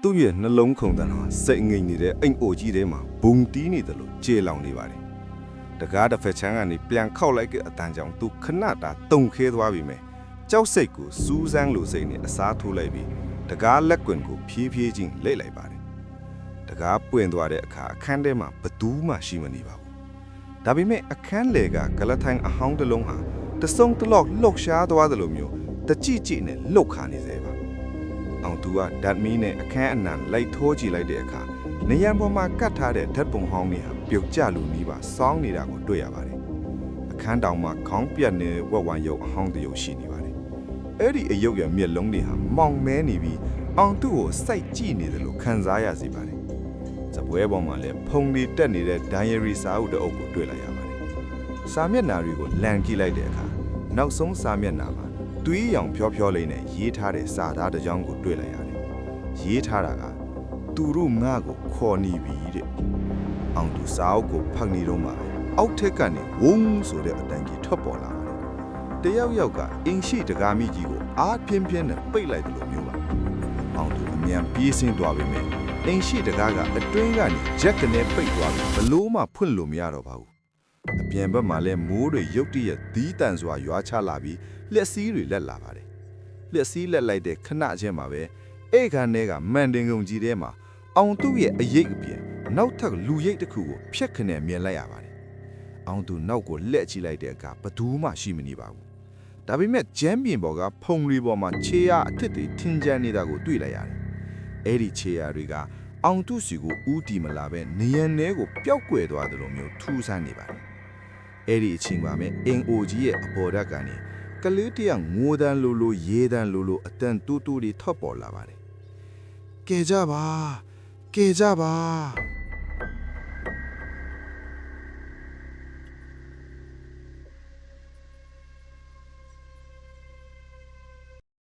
သူ့ရဲ့နှလုံးခုန်တန်းဟာစိတ်ငိမ်နေတဲ့အိမ်အိုကြီးထဲမှာဘုံတီးနေတယ်လို့ကြေလောင်နေပါတယ်တကားတစ်ဖက်ချမ်းကနေပြန်ခောက်လိုက်တဲ့အတန်ကြောင့်သူခဏတာတုန်ခဲသွားပြီမယ်ကြောက်စိတ်ကိုစူးစမ်းလိုစိတ်နဲ့အစားထိုးလိုက်ပြီးတကားလက်ကွင်ကိုဖြည်းဖြည်းချင်းလိမ့်လိုက်ပါတယ်တကားပွင့်သွားတဲ့အခါအခန်းထဲမှာဘသူမှရှိမနေပါဘူးဒါပေမဲ့အခန်းလေကဂလထိုင်အဟောင်းတစ်လုံးဟာတဆုံတလော့လှုပ်ရှားသွားသလိုမျိုးတကြည့်ကြည့်နဲ့လှုပ်ခါနေစေပါအောင်သူကဓာတ်မီးနဲ့အခန်းအနံလိုက်ထိုးကြည့်လိုက်တဲ့အခါနေရန်ပေါ်မှာကတ်ထားတဲ့ဓာတ်ပုံဟောင်းတွေဟာပြုတ်ကျလူနီးပါစောင်းနေတာကိုတွေ့ရပါတယ်အခန်းတောင်မှာခေါင်းပြတ်နေဝက်ဝမ်းရုပ်အဟောင်းတရုပ်ရှိနေပါတယ်အဲ့ဒီအယုတ်ရဲ့မျက်လုံးတွေဟာမောင်မဲနေပြီးအောင်သူ့ကိုစိုက်ကြည့်နေတယ်လို့ခံစားရစေပါတယ်စပွဲပေါ်မှာလည်းဖုံတွေတက်နေတဲ့ diary စာအုပ်တစ်အုပ်ကိုတွေ့လိုက်ရပါတယ်စာမျက်နှာတွေကိုလန်ကြည့်လိုက်တဲ့အခါနောက်ဆုံးစာမျက်နှာမှာသွေးရောင်ဖြောဖြောလေးနဲ့ရေးထားတဲ့စာသားတစ်ကြောင်းကိုတွေ့လိုက်ရတယ်ရေးထားတာကသူတို့ငါ့ကိုခေါ်နေပြီတဲ့အောင်သူစာအုပ်ကိုဖတ်နေတော့မှအောက်ထက်ကနေဝုန်းဆိုတဲ့အတန်ကြီးထွက်ပေါ်လာတယ်တယောက်ယောက်ကအင်ရှိတကားမိကြီးကိုအားပြင်းပြင်းနဲ့ပိတ်လိုက်တယ်လို့မျိုးပါအောင်သူအမြန်ပြေးဆင်းသွားပြီမယ်အင်ရှိတကားကအတွင်းကနေဂျက်ကနေပိတ်သွားပြီးဘလို့မှဖွင့်လို့မရတော့ပါဘူးအပြင်ဘက်မှာလဲမိုးတွေရုတ်တရက်သီးတန်စွာရွာချလာပြီးလက်စည်းတွေလက်လာပါတယ်လက်စည်းလက်လိုက်တဲ့ခဏချင်းမှာပဲအိတ်ခန်းထဲကမန်တင်ကုန်ကြီးထဲမှာအောင်သူ့ရဲ့အရေးအပြင်နောက်ထပ်လူရိတ်တစ်ခုကိုဖြက်ခနဲ့မြင်လိုက်ရပါတယ်အောင်သူနောက်ကိုလက်ကြည့်လိုက်တဲ့အခါဘသူမှရှိမနေပါဘူးဒါပေမဲ့ဂျမ်းပြင်ပေါ်ကဖုံရီပေါ်မှာခြေရအထစ်တွေထင်းကျန်းနေတာကိုတွေ့လိုက်ရတယ်အဲ့ဒီခြေရတွေကအောင်သူ့စီကိုဥတီမလာပဲနေရန်ထဲကိုပျောက်ကွယ်သွားတယ်လို့မျိုးထူးဆန်းနေပါတယ်အဲ့ဒီအချိန်မှာပဲအင်အိုကြီးရဲ့အပေါ်ဓာတ်ကနေကလေးတယောက်ငိုတန်းလိုလိုရေးတန်းလိုလိုအတန်တူတူတွေထွက်ပေါ်လာပါတယ်ကဲကြပါ